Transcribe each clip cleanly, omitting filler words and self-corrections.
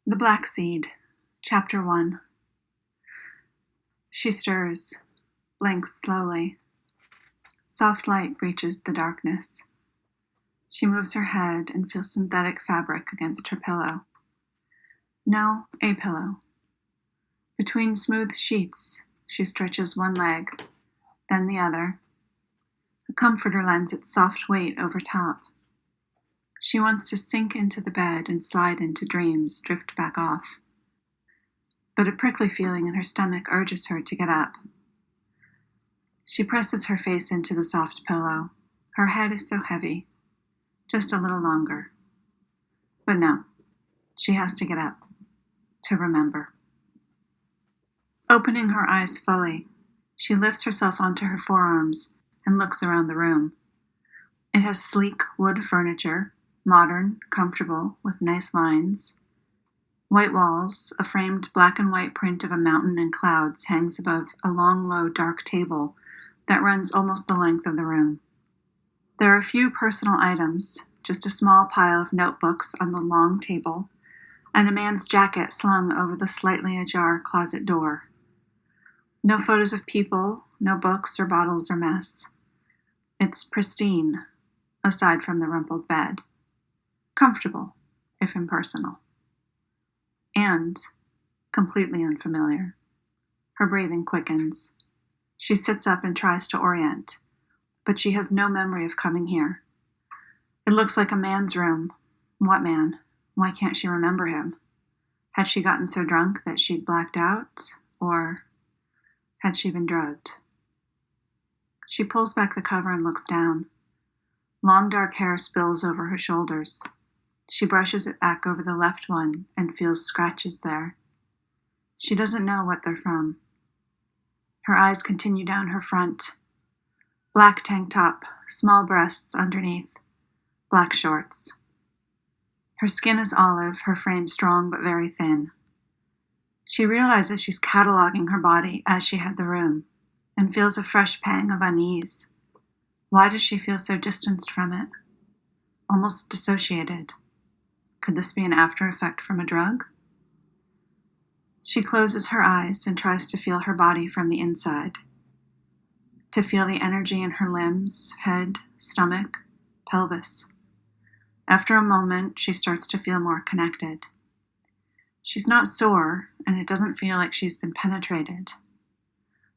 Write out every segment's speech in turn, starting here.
The Black Seed, Chapter 1. She stirs, blinks slowly. Soft light breaches the darkness. She moves her head and feels synthetic fabric against her pillow. No, a pillow. Between smooth sheets, she stretches one leg, then the other. The comforter lends its soft weight over top. She wants to sink into the bed and slide into dreams, drift back off. But a prickly feeling in her stomach urges her to get up. She presses her face into the soft pillow. Her head is so heavy. Just a little longer. But no, she has to get up. To remember. Opening her eyes fully, she lifts herself onto her forearms and looks around the room. It has sleek wood furniture, modern, comfortable, with nice lines. White walls, a framed black and white print of a mountain and clouds hangs above a long, low, dark table that runs almost the length of the room. There are a few personal items, just a small pile of notebooks on the long table, and a man's jacket slung over the slightly ajar closet door. No photos of people, no books or bottles or mess. It's pristine, aside from the rumpled bed. Comfortable, if impersonal. And completely unfamiliar. Her breathing quickens. She sits up and tries to orient, but she has no memory of coming here. It looks like a man's room. What man? Why can't she remember him? Had she gotten so drunk that she'd blacked out? Or had she been drugged? She pulls back the cover and looks down. Long dark hair spills over her shoulders. She brushes it back over the left one and feels scratches there. She doesn't know what they're from. Her eyes continue down her front. Black tank top, small breasts underneath, black shorts. Her skin is olive, her frame strong but very thin. She realizes she's cataloging her body as she had the room and feels a fresh pang of unease. Why does she feel so distanced from it? Almost dissociated. Could this be an after effect from a drug? She closes her eyes and tries to feel her body from the inside. To feel the energy in her limbs, head, stomach, pelvis. After a moment, she starts to feel more connected. She's not sore, and it doesn't feel like she's been penetrated.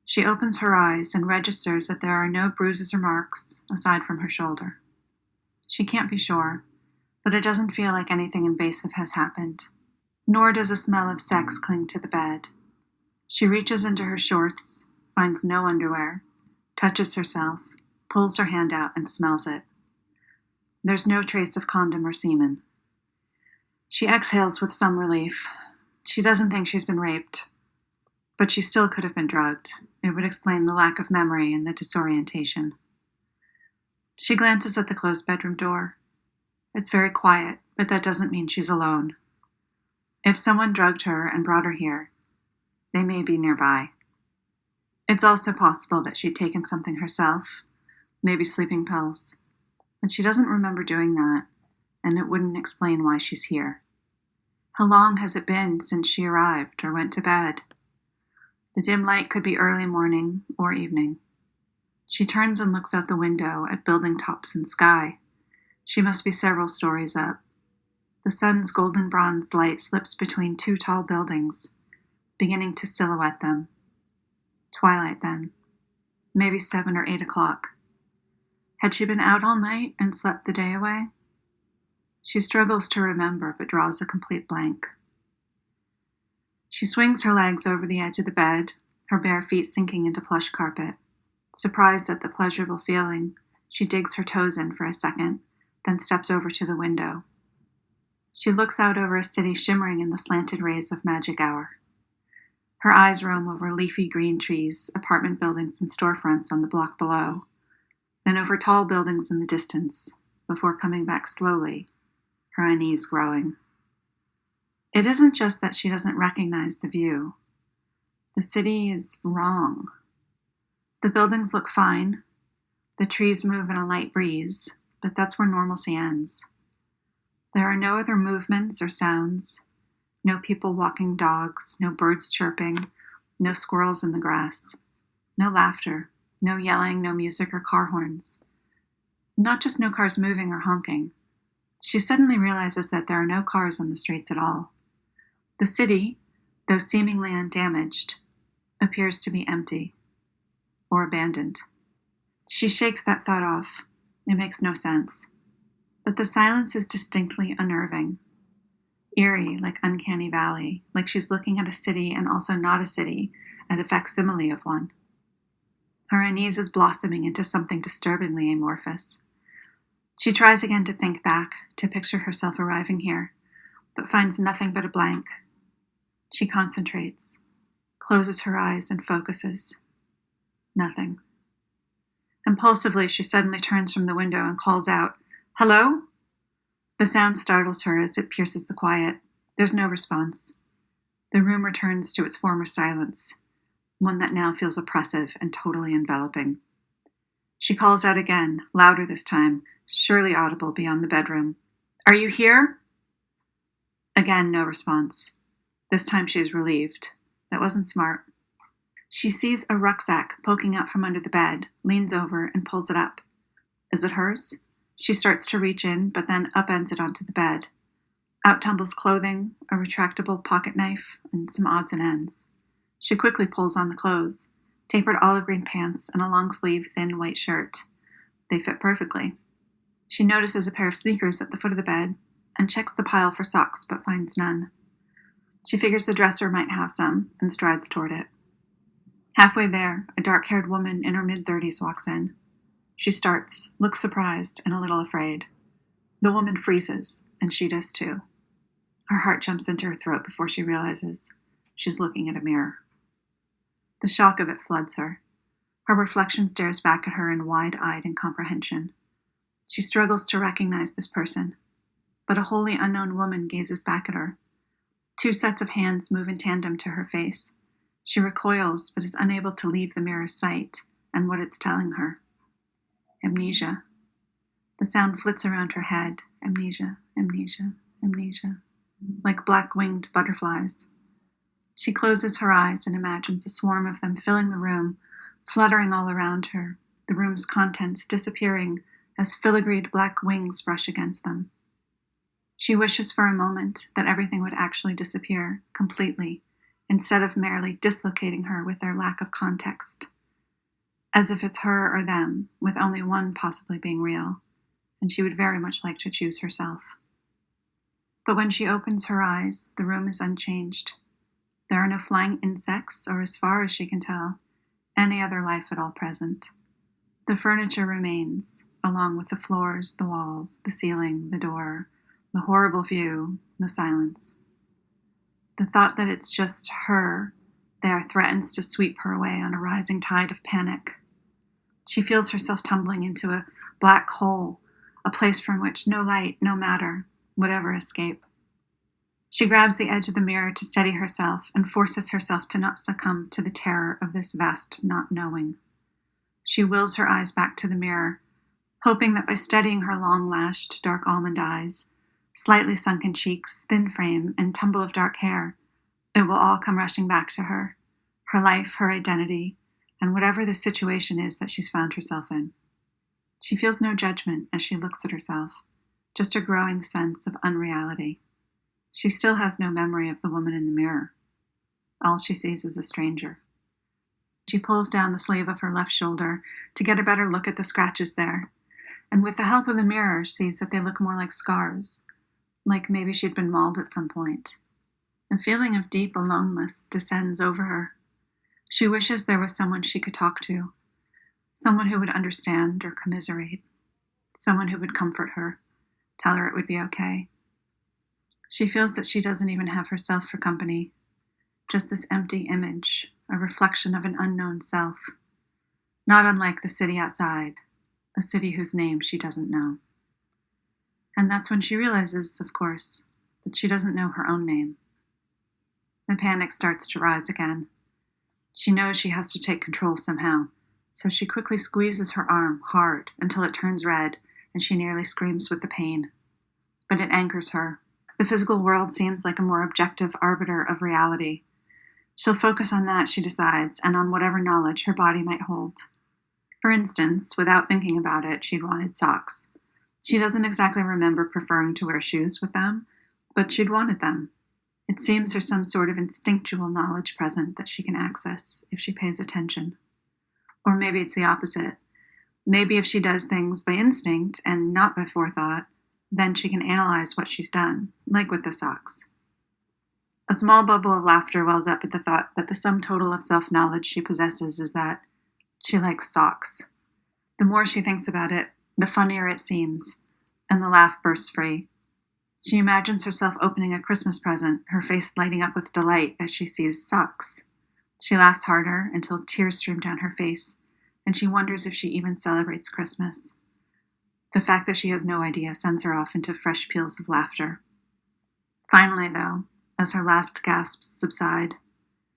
She opens her eyes and registers that there are no bruises or marks, aside from her shoulder. She can't be sure, but it doesn't feel like anything invasive has happened, nor does a smell of sex cling to the bed. She reaches into her shorts, finds no underwear, touches herself, pulls her hand out and smells it. There's no trace of condom or semen. She exhales with some relief. She doesn't think she's been raped, but she still could have been drugged. It would explain the lack of memory and the disorientation. She glances at the closed bedroom door. It's very quiet, but that doesn't mean she's alone. If someone drugged her and brought her here, they may be nearby. It's also possible that she'd taken something herself, maybe sleeping pills, but she doesn't remember doing that, and it wouldn't explain why she's here. How long has it been since she arrived or went to bed? The dim light could be early morning or evening. She turns and looks out the window at building tops and sky. She must be several stories up. The sun's golden bronze light slips between two tall buildings, beginning to silhouette them. Twilight then. Maybe 7 or 8 o'clock. Had she been out all night and slept the day away? She struggles to remember, but draws a complete blank. She swings her legs over the edge of the bed, her bare feet sinking into plush carpet. Surprised at the pleasurable feeling, she digs her toes in for a second, then steps over to the window. She looks out over a city shimmering in the slanted rays of magic hour. Her eyes roam over leafy green trees, apartment buildings, and storefronts on the block below, then over tall buildings in the distance, before coming back slowly, her unease growing. It isn't just that she doesn't recognize the view. The city is wrong. The buildings look fine. The trees move in a light breeze, but that's where normalcy ends. There are no other movements or sounds. No people walking dogs, no birds chirping, no squirrels in the grass. No laughter, no yelling, no music or car horns. Not just no cars moving or honking. She suddenly realizes that there are no cars on the streets at all. The city, though seemingly undamaged, appears to be empty or abandoned. She shakes that thought off. It makes no sense. But the silence is distinctly unnerving. Eerie, like Uncanny Valley, like she's looking at a city and also not a city, at a facsimile of one. Her unease is blossoming into something disturbingly amorphous. She tries again to think back, to picture herself arriving here, but finds nothing but a blank. She concentrates, closes her eyes, and focuses. Nothing. Impulsively, she suddenly turns from the window and calls out, "Hello?" The sound startles her as it pierces the quiet. There's no response. The room returns to its former silence, one that now feels oppressive and totally enveloping. She calls out again, louder this time, surely audible beyond the bedroom. "Are you here?" Again, no response. This time she is relieved. That wasn't smart. She sees a rucksack poking out from under the bed, leans over, and pulls it up. Is it hers? She starts to reach in, but then upends it onto the bed. Out tumbles clothing, a retractable pocket knife, and some odds and ends. She quickly pulls on the clothes, tapered olive green pants and a long-sleeve, thin white shirt. They fit perfectly. She notices a pair of sneakers at the foot of the bed and checks the pile for socks, but finds none. She figures the dresser might have some and strides toward it. Halfway there, a dark-haired woman in her mid-30s walks in. She starts, looks surprised and a little afraid. The woman freezes, and she does too. Her heart jumps into her throat before she realizes she's looking at a mirror. The shock of it floods her. Her reflection stares back at her in wide-eyed incomprehension. She struggles to recognize this person, but a wholly unknown woman gazes back at her. Two sets of hands move in tandem to her face. She recoils, but is unable to leave the mirror's sight and what it's telling her. Amnesia. The sound flits around her head. Amnesia, amnesia, amnesia. Like black-winged butterflies. She closes her eyes and imagines a swarm of them filling the room, fluttering all around her, the room's contents disappearing as filigreed black wings brush against them. She wishes for a moment that everything would actually disappear, completely, instead of merely dislocating her with their lack of context. As if it's her or them, with only one possibly being real, and she would very much like to choose herself. But when she opens her eyes, the room is unchanged. There are no flying insects, or as far as she can tell, any other life at all present. The furniture remains, along with the floors, the walls, the ceiling, the door, the horrible view, the silence. The thought that it's just her there threatens to sweep her away on a rising tide of panic. She feels herself tumbling into a black hole, a place from which no light, no matter, would ever escape. She grabs the edge of the mirror to steady herself and forces herself to not succumb to the terror of this vast not knowing. She wills her eyes back to the mirror, hoping that by steadying her long-lashed, dark almond eyes, slightly sunken cheeks, thin frame, and tumble of dark hair, it will all come rushing back to her life, her identity, and whatever the situation is that she's found herself in. She feels no judgment as she looks at herself, just a growing sense of unreality. She still has no memory of the woman in the mirror. All she sees is a stranger. She pulls down the sleeve of her left shoulder to get a better look at the scratches there, and with the help of the mirror sees that they look more like scars, like maybe she'd been mauled at some point. A feeling of deep aloneness descends over her. She wishes there was someone she could talk to, someone who would understand or commiserate, someone who would comfort her, tell her it would be okay. She feels that she doesn't even have herself for company, just this empty image, a reflection of an unknown self, not unlike the city outside, a city whose name she doesn't know. And that's when she realizes, of course, that she doesn't know her own name. The panic starts to rise again. She knows she has to take control somehow, so she quickly squeezes her arm hard until it turns red and she nearly screams with the pain. But it anchors her. The physical world seems like a more objective arbiter of reality. She'll focus on that, she decides, and on whatever knowledge her body might hold. For instance, without thinking about it, she'd wanted socks. She doesn't exactly remember preferring to wear shoes with them, but she'd wanted them. It seems there's some sort of instinctual knowledge present that she can access if she pays attention. Or maybe it's the opposite. Maybe if she does things by instinct and not by forethought, then she can analyze what she's done, like with the socks. A small bubble of laughter wells up at the thought that the sum total of self-knowledge she possesses is that she likes socks. The more she thinks about it, the funnier it seems, and the laugh bursts free. She imagines herself opening a Christmas present, her face lighting up with delight as she sees socks. She laughs harder until tears stream down her face, and she wonders if she even celebrates Christmas. The fact that she has no idea sends her off into fresh peals of laughter. Finally, though, as her last gasps subside,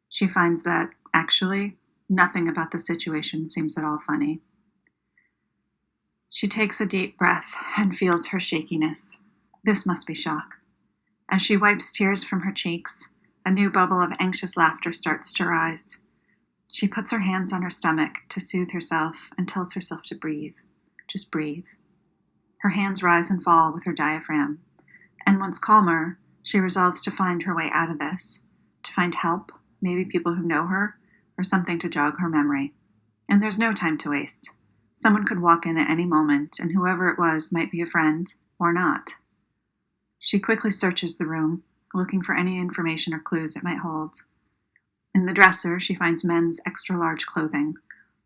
she finds that, actually, nothing about the situation seems at all funny. She takes a deep breath and feels her shakiness. This must be shock. As she wipes tears from her cheeks, a new bubble of anxious laughter starts to rise. She puts her hands on her stomach to soothe herself and tells herself to breathe. Just breathe. Her hands rise and fall with her diaphragm, and once calmer, she resolves to find her way out of this, to find help, maybe people who know her, or something to jog her memory. And there's no time to waste. Someone could walk in at any moment, and whoever it was might be a friend, or not. She quickly searches the room, looking for any information or clues it might hold. In the dresser, she finds men's extra-large clothing.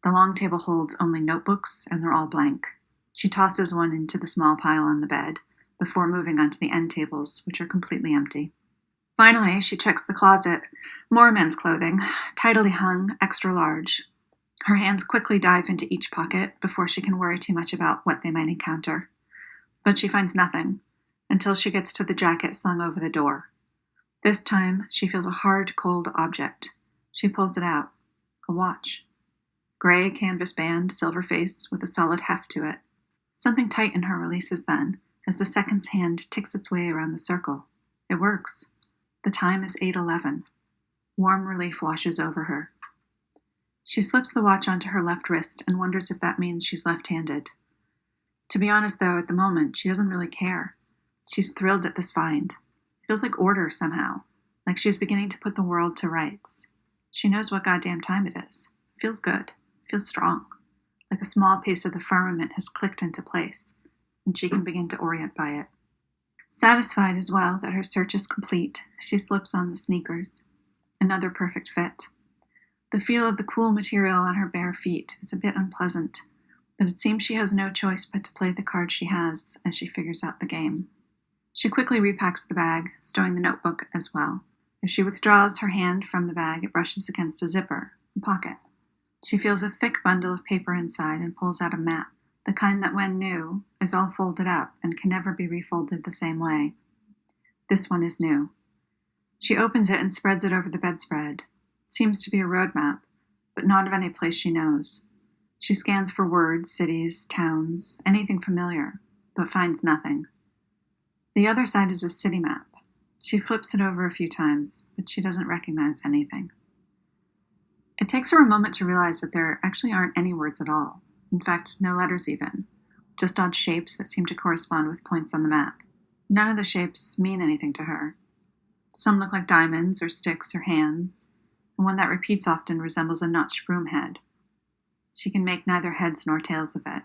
The long table holds only notebooks, and they're all blank. She tosses one into the small pile on the bed, before moving on to the end tables, which are completely empty. Finally, she checks the closet. More men's clothing, tidily hung, extra large. Her hands quickly dive into each pocket before she can worry too much about what they might encounter. But she finds nothing, until she gets to the jacket slung over the door. This time, she feels a hard, cold object. She pulls it out. A watch. Gray canvas band, silver face, with a solid heft to it. Something tight in her releases then, as the second's hand ticks its way around the circle. It works. The time is 8:11. Warm relief washes over her. She slips the watch onto her left wrist and wonders if that means she's left-handed. To be honest, though, at the moment, she doesn't really care. She's thrilled at this find. It feels like order somehow, like she's beginning to put the world to rights. She knows what goddamn time it is. It feels good. It feels strong. Like a small piece of the firmament has clicked into place, and she can begin to orient by it. Satisfied as well that her search is complete, she slips on the sneakers. Another perfect fit. The feel of the cool material on her bare feet is a bit unpleasant, but it seems she has no choice but to play the card she has as she figures out the game. She quickly repacks the bag, stowing the notebook as well. As she withdraws her hand from the bag, it brushes against a zipper, a pocket. She feels a thick bundle of paper inside and pulls out a map, the kind that, when new, is all folded up and can never be refolded the same way. This one is new. She opens it and spreads it over the bedspread. It seems to be a road map, but not of any place she knows. She scans for words, cities, towns, anything familiar, but finds nothing. The other side is a city map. She flips it over a few times, but she doesn't recognize anything. It takes her a moment to realize that there actually aren't any words at all. In fact, no letters even. Just odd shapes that seem to correspond with points on the map. None of the shapes mean anything to her. Some look like diamonds or sticks or hands, and one that repeats often resembles a notched broom head. She can make neither heads nor tails of it.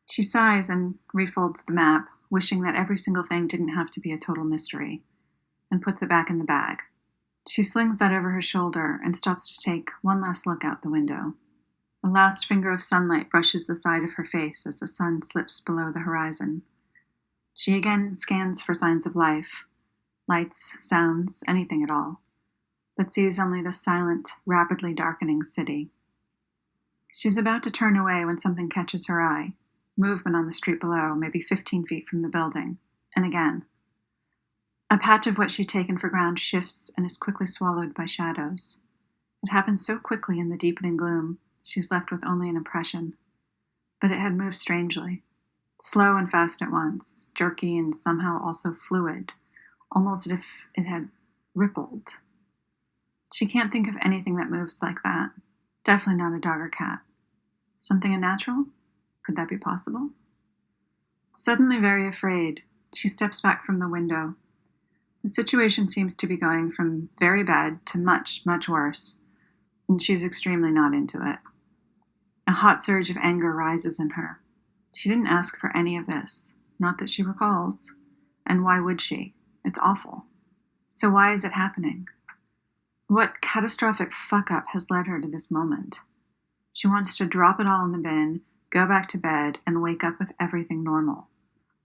She sighs and refolds the map, wishing that every single thing didn't have to be a total mystery, and puts it back in the bag. She slings that over her shoulder and stops to take one last look out the window. A last finger of sunlight brushes the side of her face as the sun slips below the horizon. She again scans for signs of life, lights, sounds, anything at all, but sees only the silent, rapidly darkening city. She's about to turn away when something catches her eye. Movement on the street below, maybe 15 feet from the building, and again. A patch of what she'd taken for ground shifts and is quickly swallowed by shadows. It happens so quickly in the deepening gloom, she's left with only an impression. But it had moved strangely. Slow and fast at once, jerky and somehow also fluid, almost as if it had rippled. She can't think of anything that moves like that. Definitely not a dog or cat. Something unnatural? Could that be possible? Suddenly very afraid, she steps back from the window. The situation seems to be going from very bad to much, much worse, and she's extremely not into it. A hot surge of anger rises in her. She didn't ask for any of this, not that she recalls. And why would she? It's awful. So why is it happening? What catastrophic fuck-up has led her to this moment? She wants to drop it all in the bin, go back to bed, and wake up with everything normal.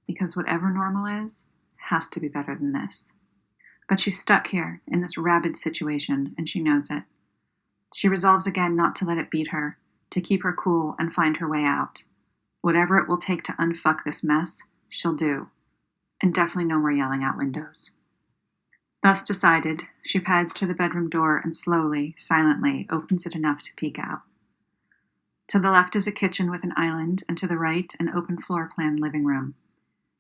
Because whatever normal is, has to be better than this. But she's stuck here, in this rabid situation, and she knows it. She resolves again not to let it beat her, to keep her cool and find her way out. Whatever it will take to unfuck this mess, she'll do. And definitely no more yelling out windows. Thus decided, she pads to the bedroom door and slowly, silently, opens it enough to peek out. To the left is a kitchen with an island, and to the right, an open floor plan living room.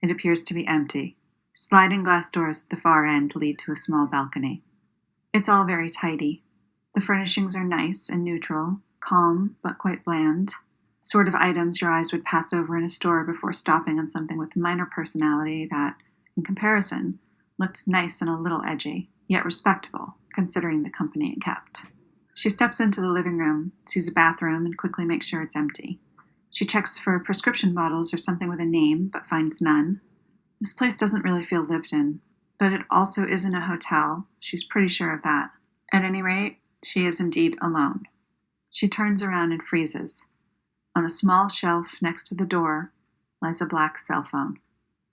It appears to be empty. Sliding glass doors at the far end lead to a small balcony. It's all very tidy. The furnishings are nice and neutral, calm but quite bland. Sort of items your eyes would pass over in a store before stopping on something with minor personality that, in comparison, looked nice and a little edgy, yet respectable, considering the company it kept. She steps into the living room, sees a bathroom, and quickly makes sure it's empty. She checks for prescription bottles or something with a name, but finds none. This place doesn't really feel lived in, but it also isn't a hotel. She's pretty sure of that. At any rate, she is indeed alone. She turns around and freezes. On a small shelf next to the door lies a black cell phone.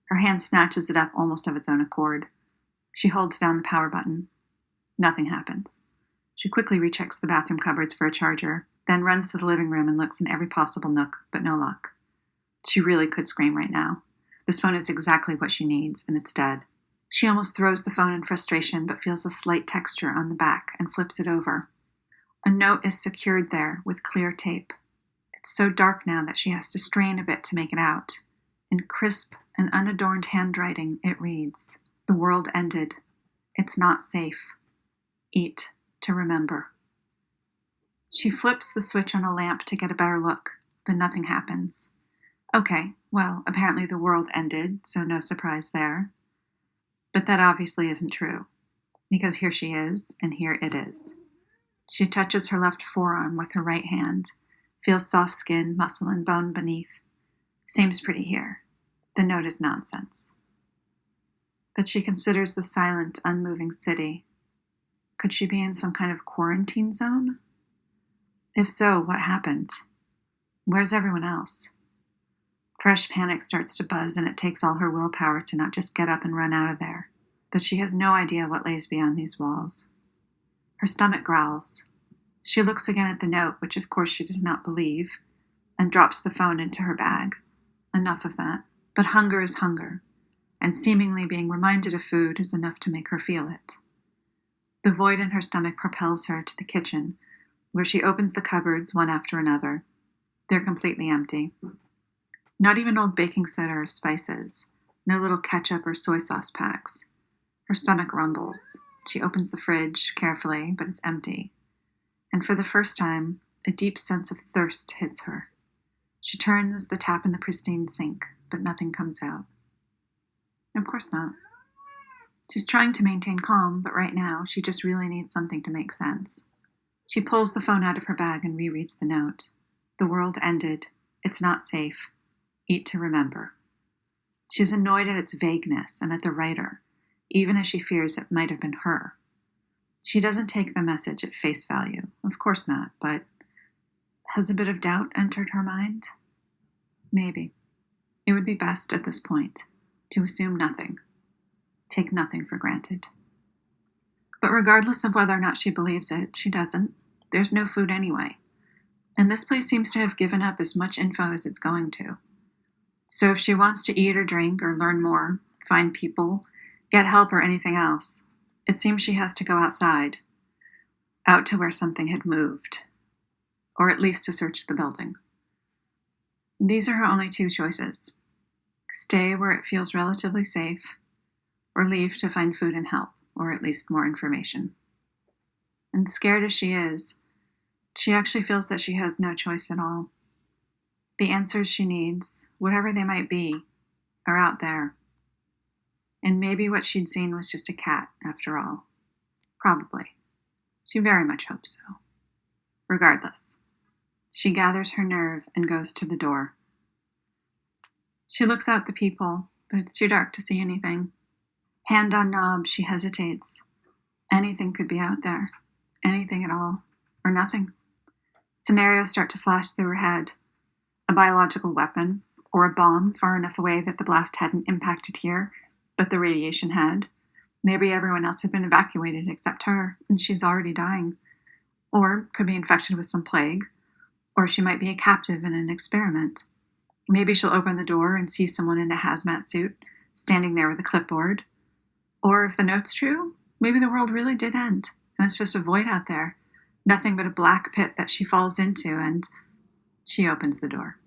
Her hand snatches it up almost of its own accord. She holds down the power button. Nothing happens. She quickly rechecks the bathroom cupboards for a charger, then runs to the living room and looks in every possible nook, but no luck. She really could scream right now. This phone is exactly what she needs, and it's dead. She almost throws the phone in frustration, but feels a slight texture on the back and flips it over. A note is secured there with clear tape. It's so dark now that she has to strain a bit to make it out. In crisp and unadorned handwriting, it reads, "The world ended. It's not safe. Eat to remember." She flips the switch on a lamp to get a better look, but nothing happens. Okay, well, apparently the world ended, so no surprise there. But that obviously isn't true, because here she is, and here it is. She touches her left forearm with her right hand, feels soft skin, muscle, and bone beneath. Seems pretty here. The note is nonsense. But she considers the silent, unmoving city. Could she be in some kind of quarantine zone? If so, what happened? Where's everyone else? Fresh panic starts to buzz, and it takes all her willpower to not just get up and run out of there. But she has no idea what lays beyond these walls. Her stomach growls. She looks again at the note, which of course she does not believe, and drops the phone into her bag. Enough of that. But hunger is hunger, and seemingly being reminded of food is enough to make her feel it. The void in her stomach propels her to the kitchen, where she opens the cupboards one after another. They're completely empty. Not even old baking soda or spices. No little ketchup or soy sauce packs. Her stomach rumbles. She opens the fridge carefully, but it's empty. And for the first time, a deep sense of thirst hits her. She turns the tap in the pristine sink, but nothing comes out. Of course not. She's trying to maintain calm, but right now, she just really needs something to make sense. She pulls the phone out of her bag and rereads the note. The world ended. It's not safe. Eat to remember. She's annoyed at its vagueness and at the writer, even as she fears it might have been her. She doesn't take the message at face value. Of course not, but has a bit of doubt entered her mind? Maybe. It would be best at this point to assume nothing. Take nothing for granted. But regardless of whether or not she believes it, she doesn't. There's no food anyway. And this place seems to have given up as much info as it's going to. So if she wants to eat or drink or learn more, find people, get help or anything else, it seems she has to go outside, out to where something had moved, or at least to search the building. These are her only two choices. Stay where it feels relatively safe, or leave to find food and help, or at least more information. And scared as she is, she actually feels that she has no choice at all. The answers she needs, whatever they might be, are out there. And maybe what she'd seen was just a cat, after all. Probably. She very much hopes so. Regardless, she gathers her nerve and goes to the door. She looks out the people, but it's too dark to see anything. Hand on knob, she hesitates. Anything could be out there. Anything at all. Or nothing. Scenarios start to flash through her head. A biological weapon, or a bomb far enough away that the blast hadn't impacted here, but the radiation had. Maybe everyone else had been evacuated except her, and she's already dying. Or could be infected with some plague. Or she might be a captive in an experiment. Maybe she'll open the door and see someone in a hazmat suit, standing there with a clipboard. Or if the note's true, maybe the world really did end, and it's just a void out there. Nothing but a black pit that she falls into, and she opens the door.